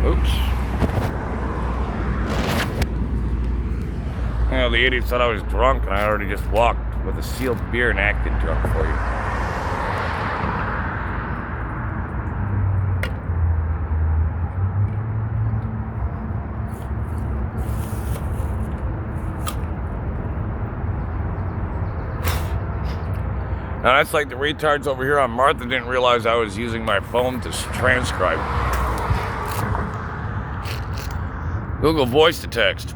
Oops. You know, the idiots thought I was drunk, and I already just walked with a sealed beer and acted drunk for you. Now that's like the retards over here on Martha didn't realize I was using my phone to transcribe. Google Voice to Text.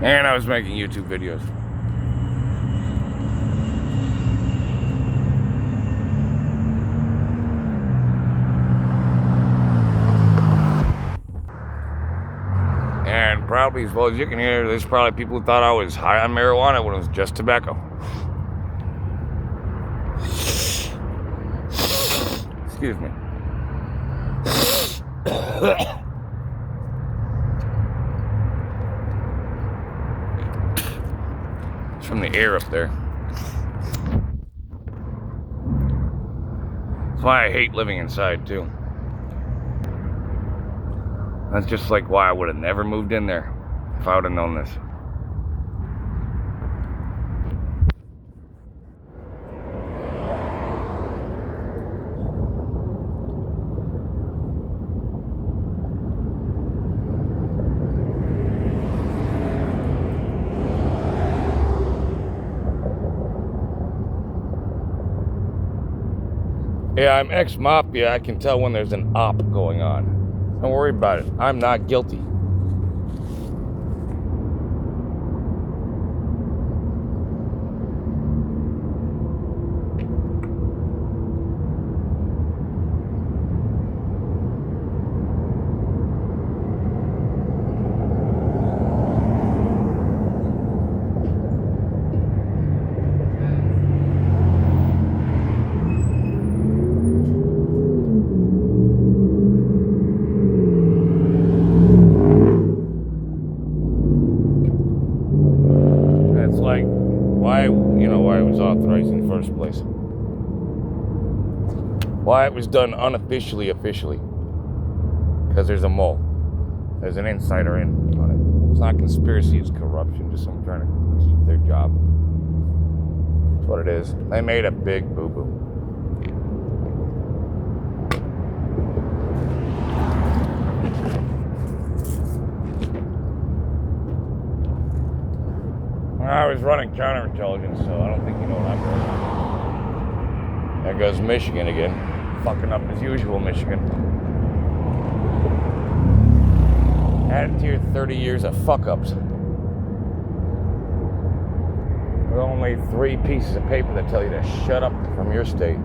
And I was making YouTube videos. And probably, as well as you can hear, there's probably people who thought I was high on marijuana when it was just tobacco. Excuse me. It's from the air up there. That's why I hate living inside, too. That's just like why I would have never moved in there if I would have known this. Yeah, I'm ex-mafia. I can tell when there's an op going on. Don't worry about it. I'm not guilty. Place. Why it was done unofficially, officially. Because there's a mole. There's an insider in on it. It's not conspiracy, it's corruption. Just someone trying to keep their job. That's what it is. They made a big boo-boo. I was running counterintelligence, so I don't think you know what I'm doing. There goes Michigan again. Fucking up as usual, Michigan. Add it to your 30 years of fuck-ups. With only 3 pieces of paper that tell you to shut up from your state.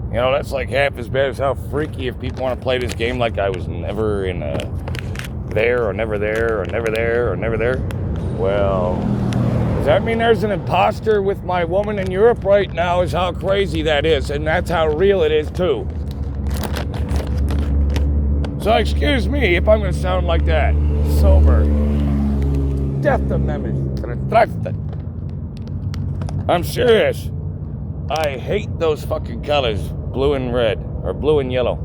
You know, that's like half as bad as how freaky if people want to play this game like I was never in there or never there or never there or never there. Well, does that mean there's an imposter with my woman in Europe right now is how crazy that is, and that's how real it is too. So excuse me if I'm going to sound like that. Sober. Death of memories. I'm serious. I hate those fucking colors, blue and red, or blue and yellow.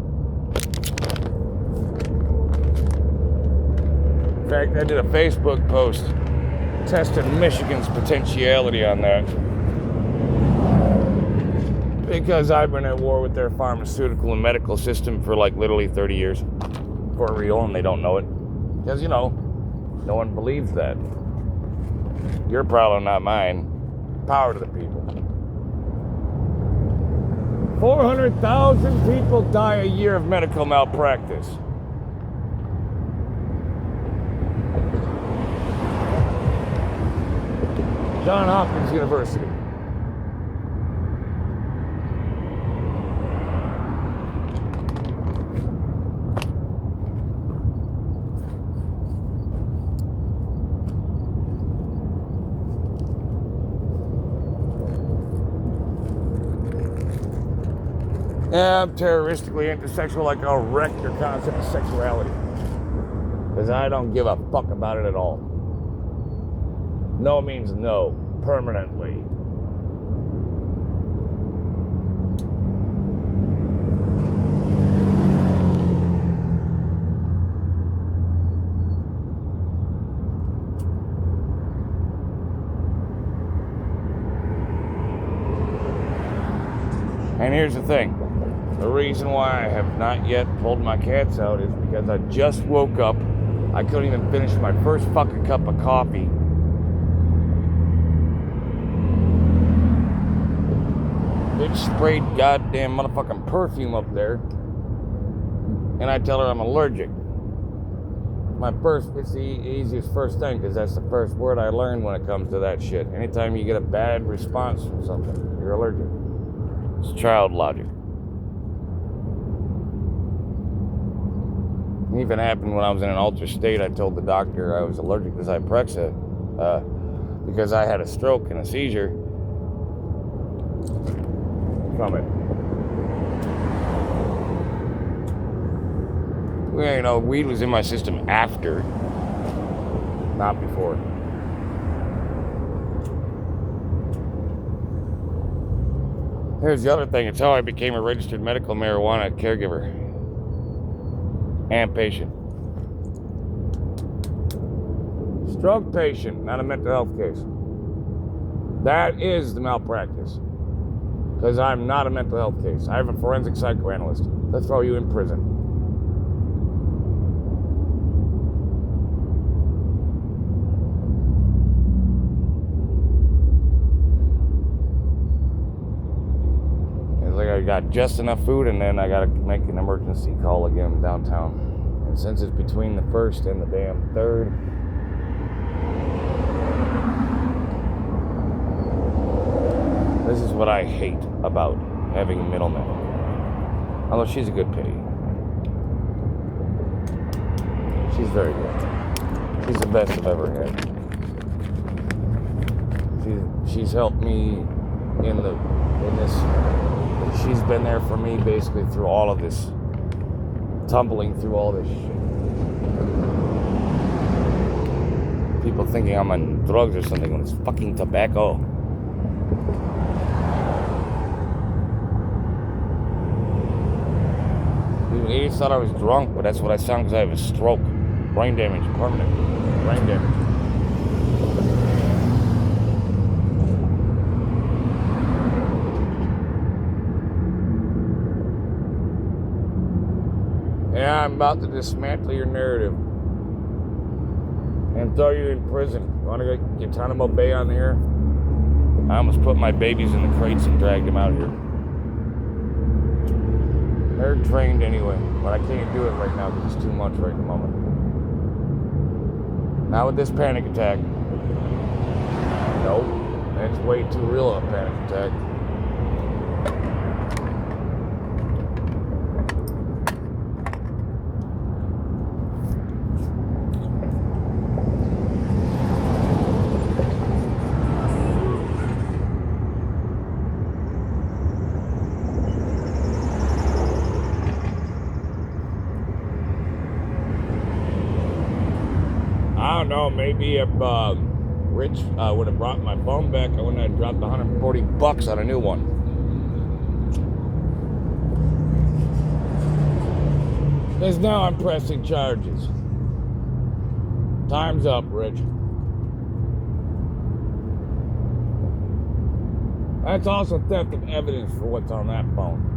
In fact, I did a Facebook post testing Michigan's potentiality on that. Because I've been at war with their pharmaceutical and medical system for like literally 30 years. For real, and they don't know it. Because, you know, no one believes that. Your problem, not mine. Power to the people. 400,000 people die a year of medical malpractice. Johns Hopkins University. Yeah, I'm terroristically antisexual, like I'll wreck your concept of sexuality. Because I don't give a fuck about it at all. No means no, permanently. And here's the thing. The reason why I have not yet pulled my cats out is because I just woke up. I couldn't even finish my first fucking cup of coffee. Bitch sprayed goddamn motherfucking perfume up there. And I tell her I'm allergic. It's the easiest first thing, because that's the first word I learned when it comes to that shit. Anytime you get a bad response from something, you're allergic. It's child logic. It even happened when I was in an altered state. I told the doctor I was allergic to Zyprexa because I had a stroke and a seizure from it. Well, you know, weed was in my system after, not before. Here's the other thing. It's how I became a registered medical marijuana caregiver and patient. Stroke patient, not a mental health case. That is the malpractice. Because I'm not a mental health case. I have a forensic psychoanalyst. They'll throw you in prison. I got just enough food, and then I gotta make an emergency call again downtown. And since it's between the 1st and the damn 3rd, this is what I hate about having a middleman. Although she's a good pity. She's very good. She's the best I've ever had. She's helped me in this. She's been there for me basically through all of this, tumbling through all this shit. People thinking I'm on drugs or something when it's fucking tobacco. You idiots thought I was drunk, but that's what I sound because I have a stroke. Brain damage, permanent brain damage. Yeah, I'm about to dismantle your narrative and throw you in prison. You want to get Guantanamo Bay on the air? I almost put my babies in the crates and dragged them out here. They're trained anyway, but I can't do it right now because it's too much right in the moment. Not with this panic attack. Nope, that's way too real a panic attack. I don't know, maybe if Rich would have brought my phone back, I wouldn't have dropped $140 on a new one. Because now I'm pressing charges. Time's up, Rich. That's also theft of evidence for what's on that phone.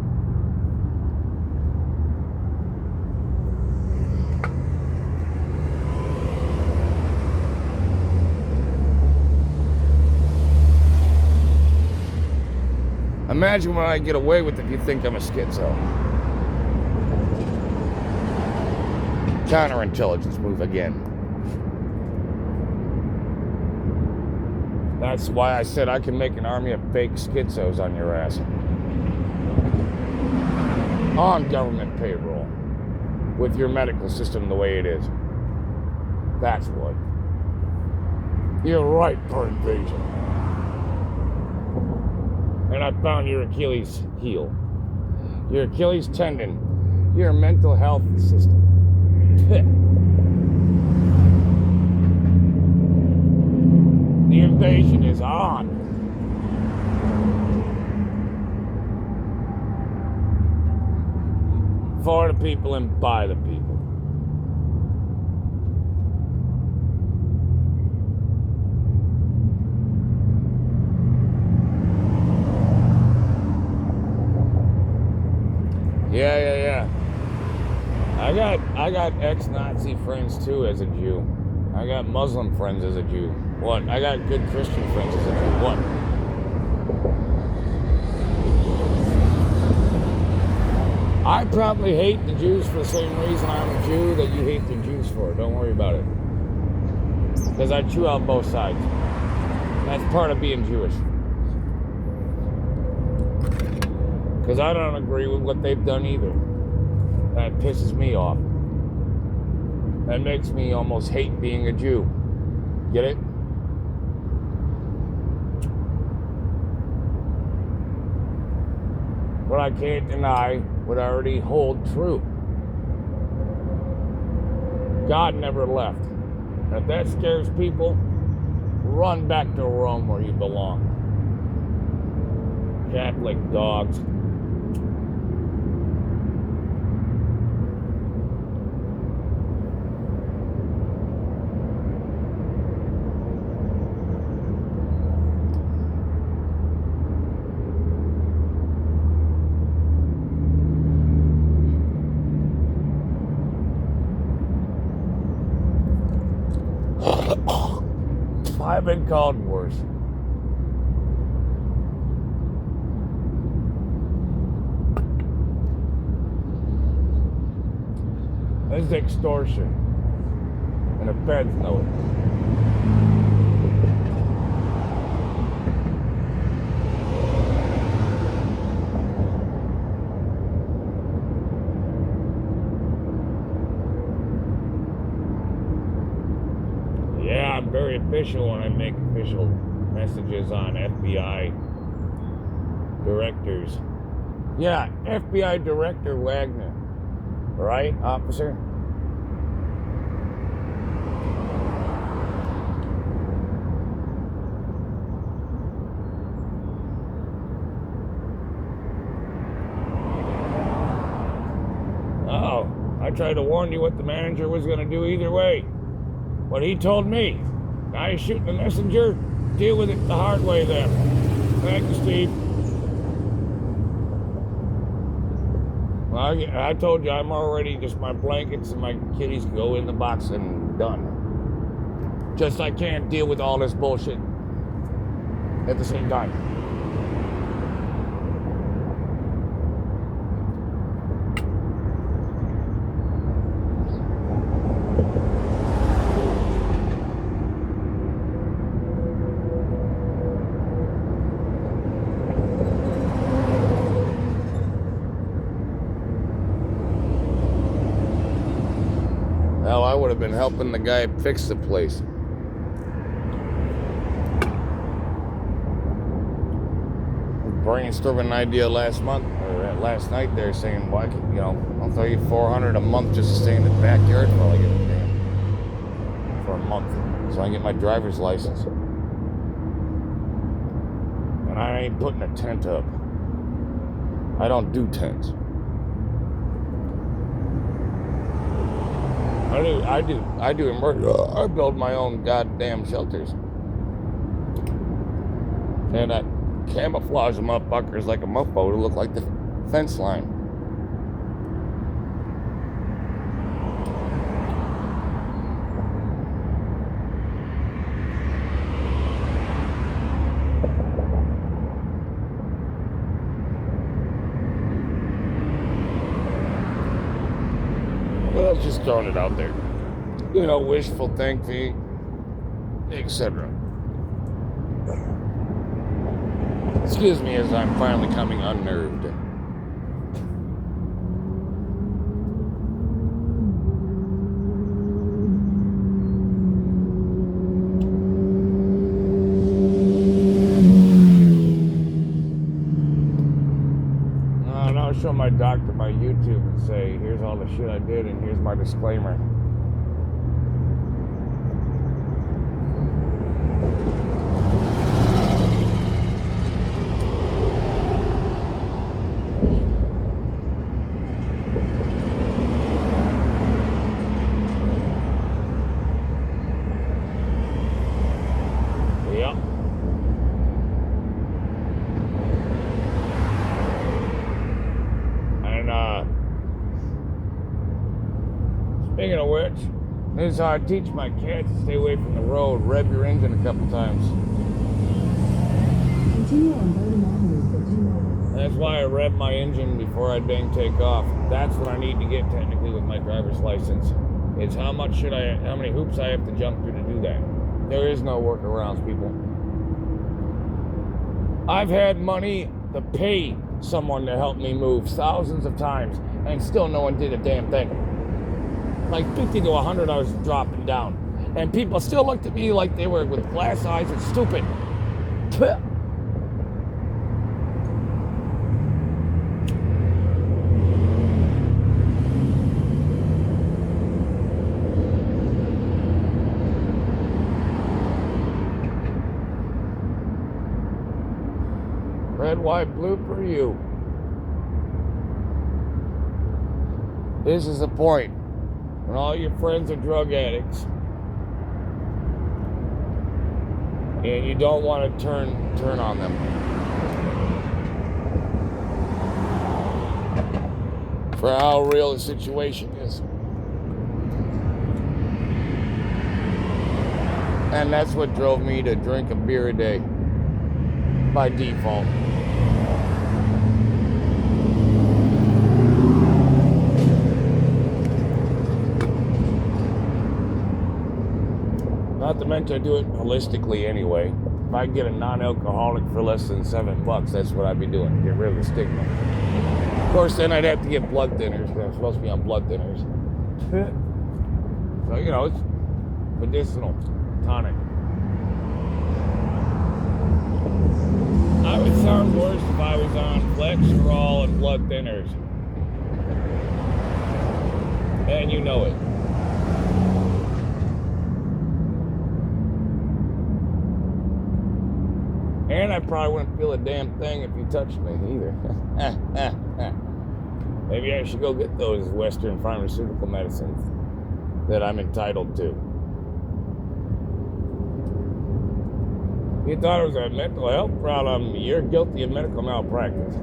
Imagine what I get away with if you think I'm a schizo. Counterintelligence move again. That's why I said I can make an army of fake schizos on your ass. On government payroll. With your medical system the way it is. That's what. You're ripe for invasion. And I found your Achilles heel. your Achilles tendon, your mental health system. The invasion is on. For the people and by the people. Yeah. I got ex-Nazi friends too as a Jew. I got Muslim friends as a Jew. What? I got good Christian friends as a Jew. What? I probably hate the Jews for the same reason I'm a Jew that you hate the Jews for. Don't worry about it. Because I chew out both sides. That's part of being Jewish. Because I don't agree with what they've done either. That pisses me off. That makes me almost hate being a Jew. Get it? But I can't deny what I already hold true. God never left. And if that scares people, run back to Rome where you belong. Catholic dogs. I've been called worse. This is extortion. And the feds know it. I'm very official when I make official messages on FBI directors. Yeah, FBI Director Wagner. Right, officer? Oh, I tried to warn you what the manager was going to do either way. What he told me. Guy shooting the messenger, deal with it the hard way then. Thank you, Steve. Well, I told you I'm already just my blankets and my kitties go in the box and done. Just I can't deal with all this bullshit at the same time. Hell, I would have been helping the guy fix the place. Brainstorming an idea last night. They're saying, well, I'll throw you $400 a month just to stay in the backyard while I get a damn for a month, so I can get my driver's license. And I ain't putting a tent up. I don't do tents. I do emergency. I build my own goddamn shelters. And I camouflage the motherfuckers like a mofo to look like the fence line. Well, just throwing it out there. Wishful thinking, etc. Excuse me as I'm finally coming unnerved. And I'll show my doctor say, here's all the shit I did, and here's my disclaimer. Yep. And, speaking of which, this is how I teach my kids to stay away from the road. Rev your engine a couple times. Continue on Bowden Avenue for 2 miles. That's why I rev my engine before I dang take off. That's what I need to get technically with my driver's license. It's how many hoops I have to jump through to do that. There is no workarounds, people. I've had money to pay someone to help me move thousands of times, and still no one did a damn thing. Like 50 to 100, I was dropping down. And people still looked at me like they were with glass eyes and stupid. Tuh. Red, white, blue for you. This is the point. When all your friends are drug addicts and you don't want to turn on them. For how real the situation is. And that's what drove me to drink a beer a day by default. Not to mention I do it holistically anyway. If I can get a non-alcoholic for less than $7, that's what I'd be doing. Get rid of the stigma. Of course, then I'd have to get blood thinners because I'm supposed to be on blood thinners. So, you know, it's medicinal, tonic. I would sound worse if I was on Flexerol and blood thinners. And you know it. And I probably wouldn't feel a damn thing if you touched me either. Maybe I should go get those Western pharmaceutical medicines that I'm entitled to. You thought it was a mental health problem, you're guilty of medical malpractice.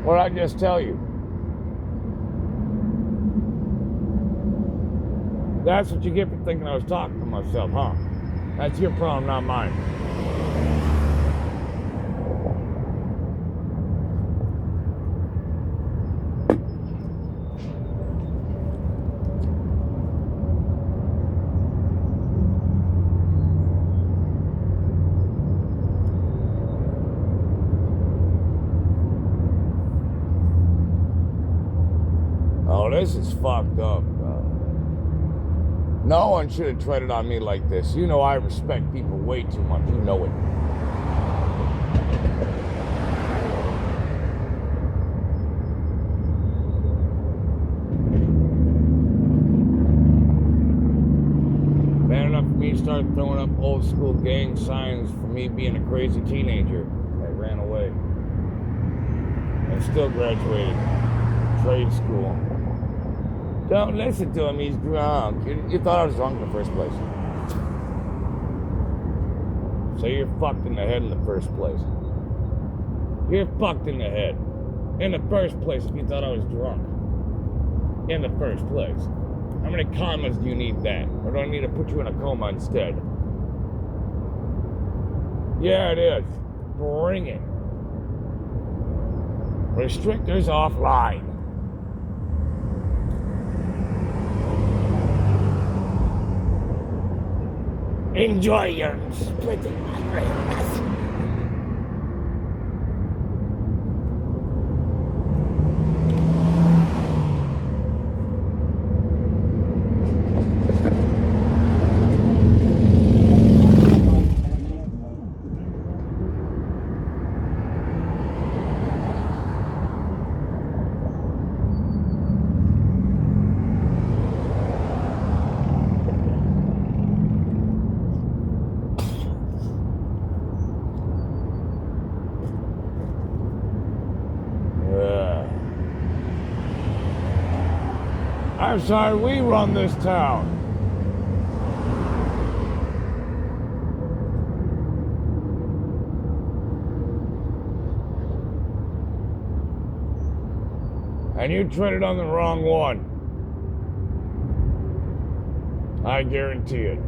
What did I just tell you? That's what you get for thinking I was talking to myself, huh? That's your problem, not mine. Oh, this is fucked up. No one should have treaded on me like this. You know I respect people way too much. You know it. Bad enough for me to start throwing up old school gang signs for me being a crazy teenager that ran away. And still graduated trade school. Don't listen to him, he's drunk. You thought I was drunk in the first place. So you're fucked in the head in the first place. You're fucked in the head. In the first place if you thought I was drunk. In the first place. How many commas do you need that? Or do I need to put you in a coma instead? Yeah, it is. Bring it. Restrictors offline. Enjoy your splitting my brains. Starside, we run this town. And you treaded on the wrong one. I guarantee it.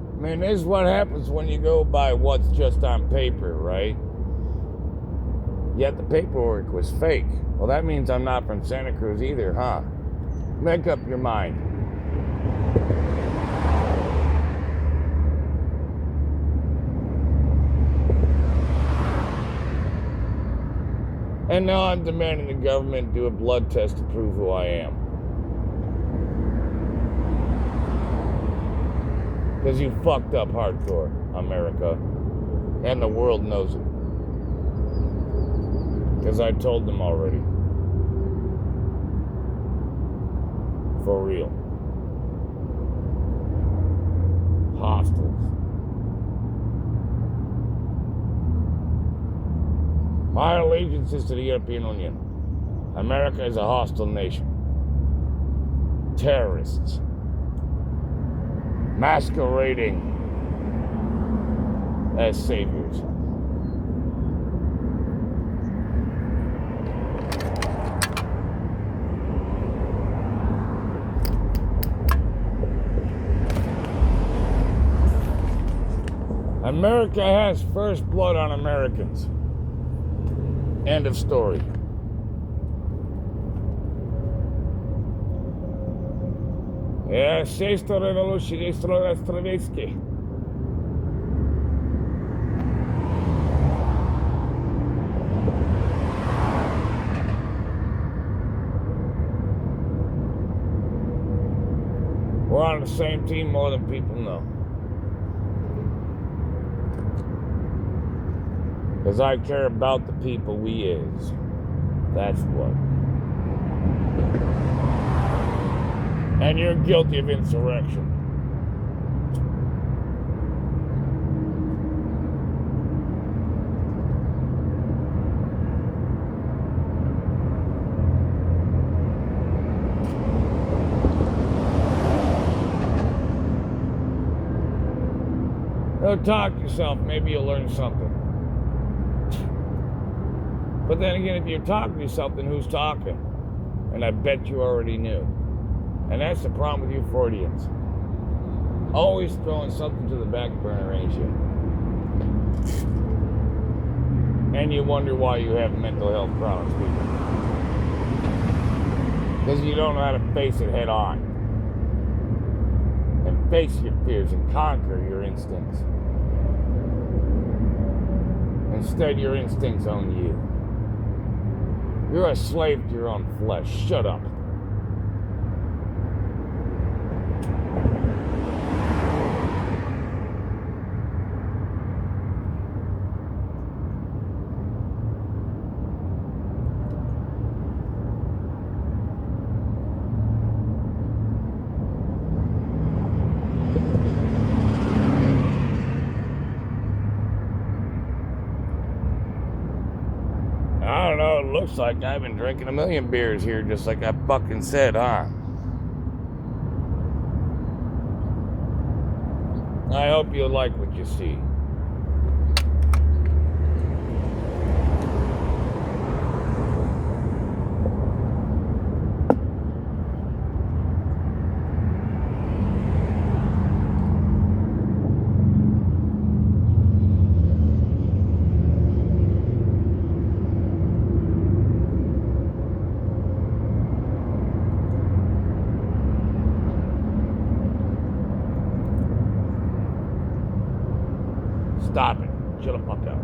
I mean, this is what happens when you go by what's just on paper, right? Yet the paperwork was fake. Well, that means I'm not from Santa Cruz either, huh? Make up your mind. And now I'm demanding the government do a blood test to prove who I am. Because you fucked up hardcore, America. And the world knows it. Because I told them already. For real. Hostiles. My allegiance is to the European Union. America is a hostile nation. Terrorists. Masquerading as saviors. America has first blood on Americans. End of story. Ja, šesto revolution, šesto Stravinsky. We're on the same team more than people know. Because I care about the people we is. That's what. And you're guilty of insurrection. Go talk to yourself, maybe you'll learn something. But then again, if you're talking to yourself, then who's talking? And I bet you already knew. And that's the problem with you Freudians. Always throwing something to the back burner, ain't you? And you wonder why you have mental health problems, people. Because you don't know how to face it head on. And face your fears and conquer your instincts. Instead, your instincts own you. You're a slave to your own flesh. Shut up. I don't know, it looks like I've been drinking 1,000,000 beers here, just like I fucking said, huh? I hope you like what you see. Stop it. Shut the fuck up.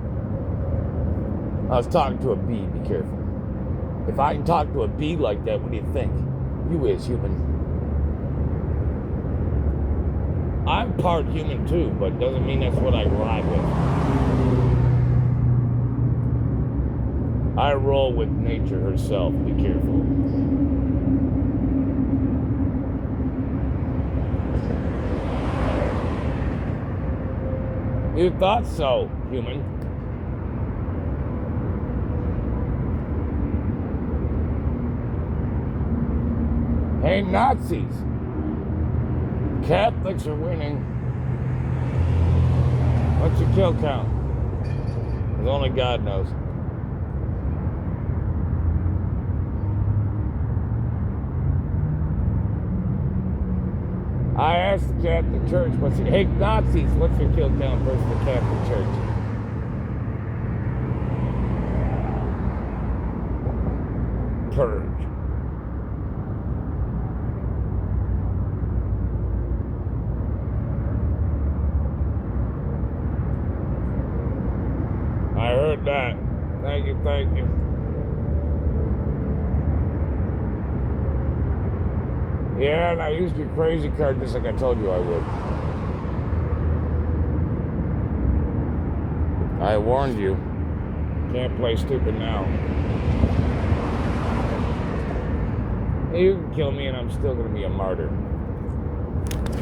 I was talking to a bee. Be careful. If I can talk to a bee like that, what do you think? You is human. I'm part human too, but doesn't mean that's what I ride with. I roll with nature herself. Be careful. You thought so, human. Hey, Nazis. Catholics are winning. What's your kill count? Because only God knows. I asked the Catholic Church, hey, Nazis, what's your kill count versus the Catholic Church? Purge. I heard that. Thank you, thank you. Yeah, and I used your crazy card just like I told you I would. I warned you. Can't play stupid now. You can kill me and I'm still going to be a martyr.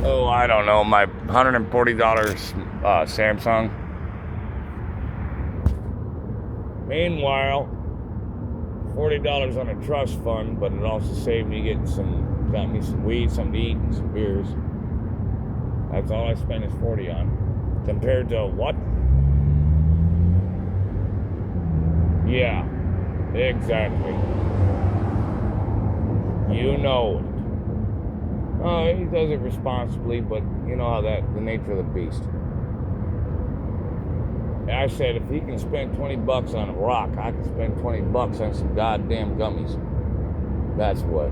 Oh, I don't know. My $140 Samsung. Meanwhile, $40 on a trust fund, but it also saved me got me some weed, something to eat, and some beers. That's all I spent is $40 on. Compared to what? Yeah, exactly. You know it. Oh, he does it responsibly, but you know how the nature of the beast. I said, if he can spend $20 on a rock, I can spend $20 on some goddamn gummies. That's what.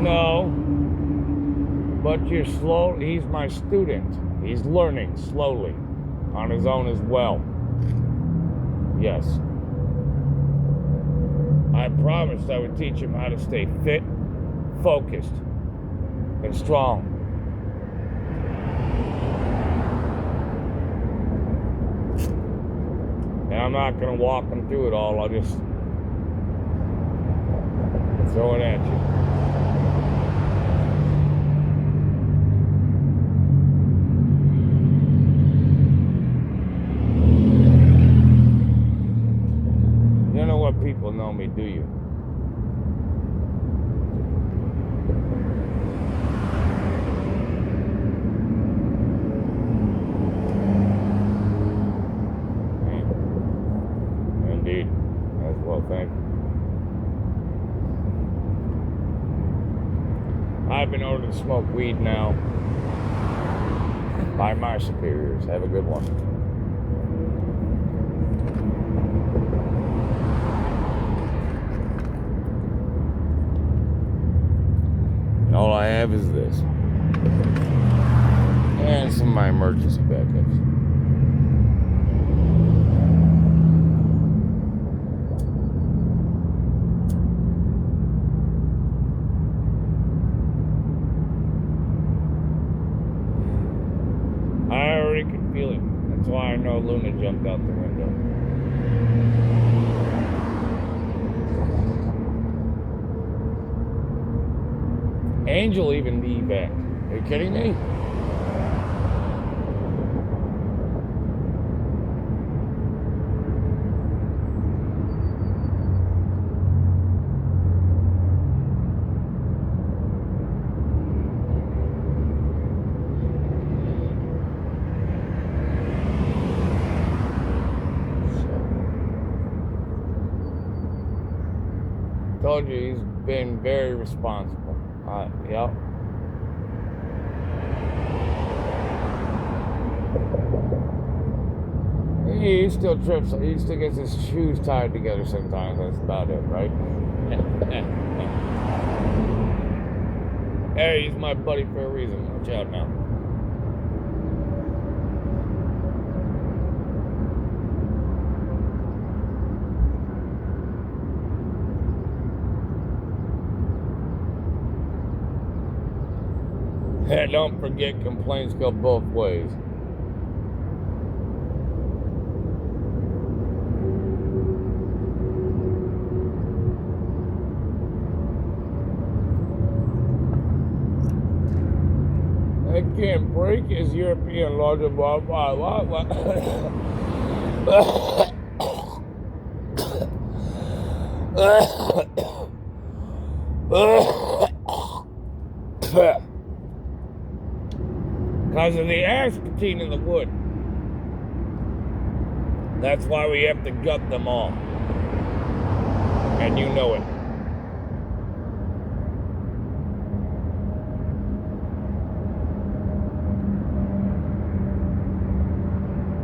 No, but you're slow. He's my student. He's learning slowly on his own as well. Yes. I promised I would teach him how to stay fit, focused, and strong. And I'm not going to walk him through it all. I'll just throw it at you. You know what people know me, do you? Indeed. As well, thank you. I've been ordered to smoke weed now by my superiors. Have a good one. And all I have is this. And some of my emergency backups. I already can feel it. That's why I know Luna jumped out the window. Angel even evac. Are you kidding me? Told you he's been very responsible. Yep. He still trips. He still gets his shoes tied together sometimes. That's about it, right? Hey, he's my buddy for a reason. Watch out now. Don't forget, complaints go both ways. I can't break his European law to what? Because of the aspartame in the wood. That's why we have to gut them all. And you know it.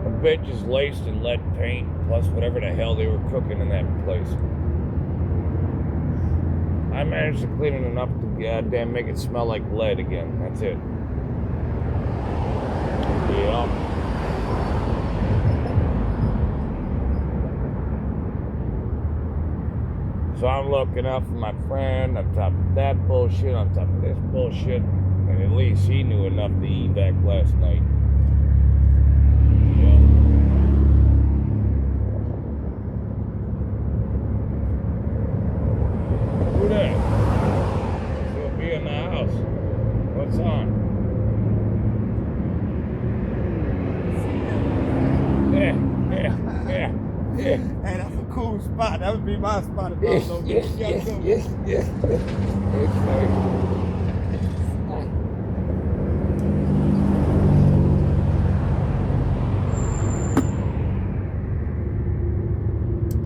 The bitch is laced in lead paint, plus whatever the hell they were cooking in that place. I managed to clean it enough to goddamn make it smell like lead again. That's it. Yeah. So I'm looking out for my friend on top of that bullshit, on top of this bullshit. And at least he knew enough to evac last night. Yeah. Who that? She'll be in the house. What's on? Yeah. Hey, that's a cool spot. That would be my spot if I was over there. Yes.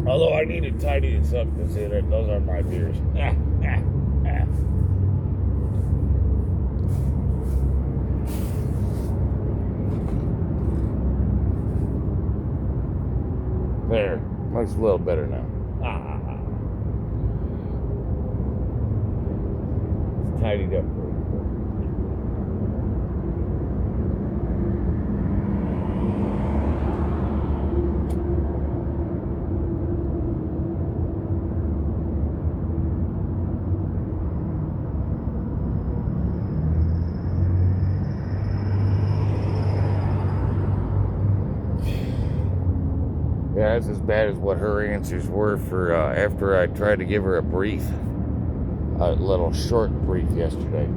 Although I need to tidy this up because those are my beers. There. Looks a little better now. It's tidied up pretty good. Yeah, that's as bad as what her answers were for after I tried to give her a little short brief yesterday.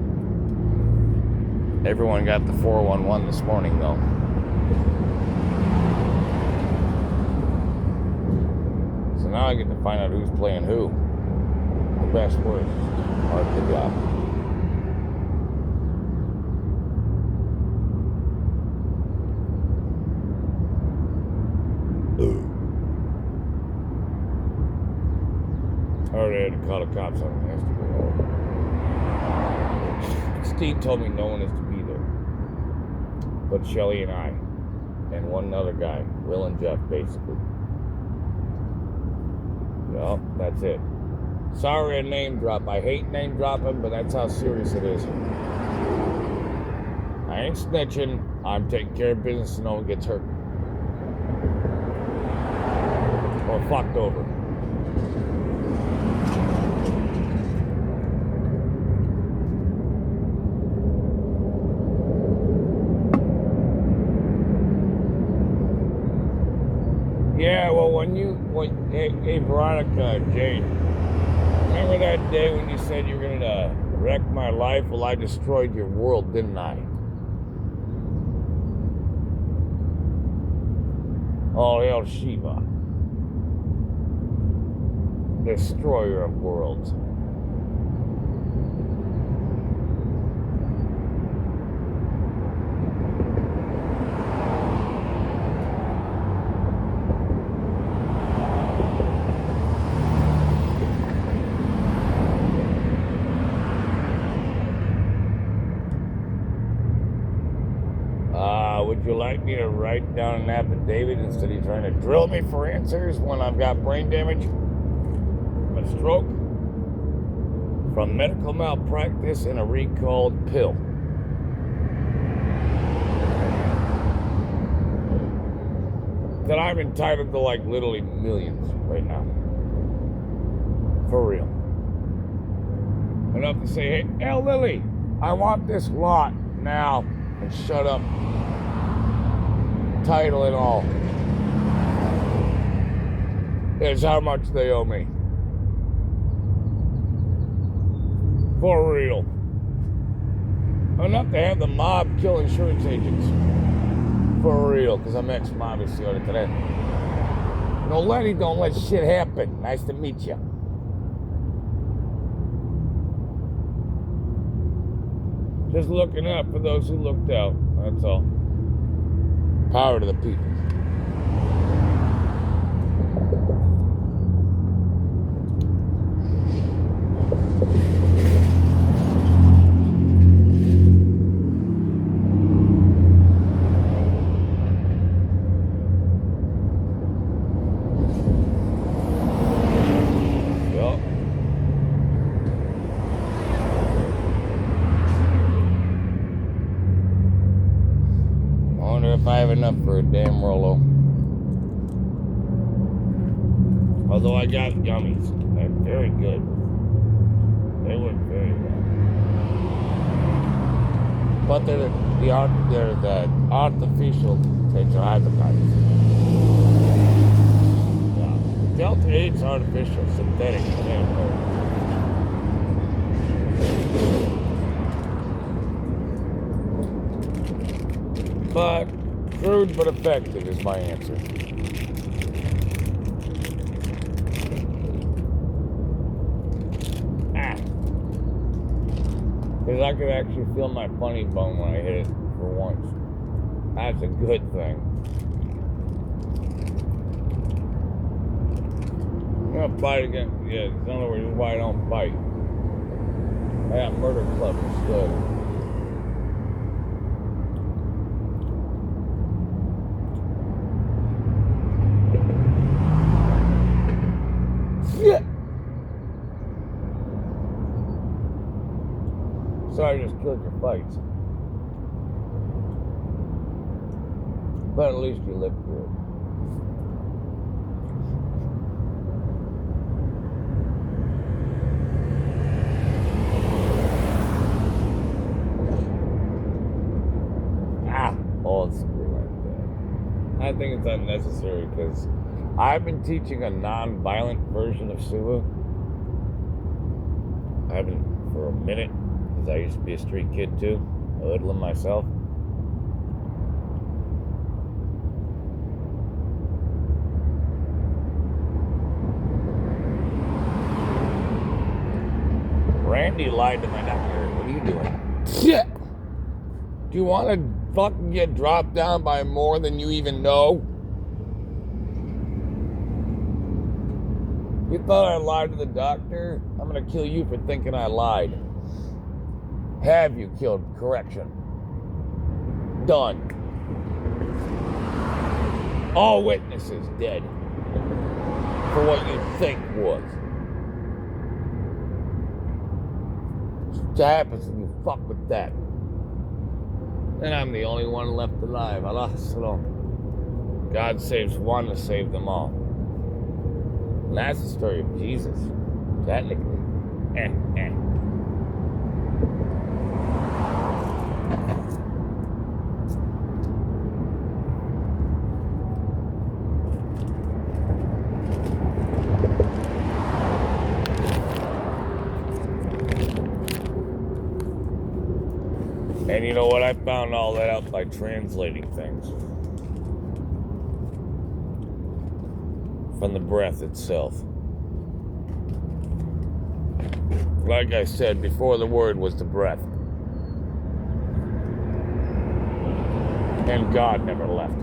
Everyone got the 411 this morning, though. So now I get to find out who's playing who. The best words. Part of the job. I already had to call the cops on him yesterday. Steve told me no one is to be there. But Shelly and I. And one other guy. Will and Jeff, basically. Well, that's it. Sorry a name drop. I hate name dropping, but that's how serious it is. I ain't snitching. I'm taking care of business so no one gets hurt. Or fucked over. Yeah, well, hey, Veronica, Jane, remember that day when you said you were going to wreck my life? Well, I destroyed your world, didn't I? All hail Shiva, destroyer of worlds. Would you like me to write down an affidavit instead of trying to drill me for answers when I've got brain damage? A stroke? From medical malpractice and a recalled pill. That I'm entitled to like literally millions right now. For real. Enough to say, hey, Lily, I want this lot. now and shut up. Title and all. Is how much they owe me. For real. Enough to have the mob kill insurance agents. For real, because I'm ex-mobster today. No, Lenny, don't let shit happen. Nice to meet you. Just looking up for those who looked out. That's all. Power to the people. If I have enough for a damn Rolo. Although I got gummies. They're very good. They work very well. But they're the artificial tetrahydrocannabinol. Yeah. Delta 8's artificial, synthetic. But crude but effective is my answer. Because I could actually feel my funny bone when I hit it for once. That's a good thing. I'm gonna fight again. Yeah, in other words, why I don't fight. I got Murder Club instead. Shit! Sorry, I just killed your fights. But at least you lived through it. Old school like that. I think it's unnecessary because I've been teaching a non-violent version of Suva. I've been for a minute, because I used to be a street kid too, a hoodlum myself. Randy lied to my doctor. What are you doing? Shit! Do you want to fucking get dropped down by more than you even know? You thought I lied to the doctor? I'm gonna kill you for thinking I lied. Have you killed? Correction. Done. All witnesses dead. For what you think was. What happens when you fuck with that? And I'm the only one left alive. Allah salam. God saves one to save them all. And that's the story of Jesus, technically. And you know what? I found all that out by translating things from the breath itself. Like I said, before the word was the breath. And God never left.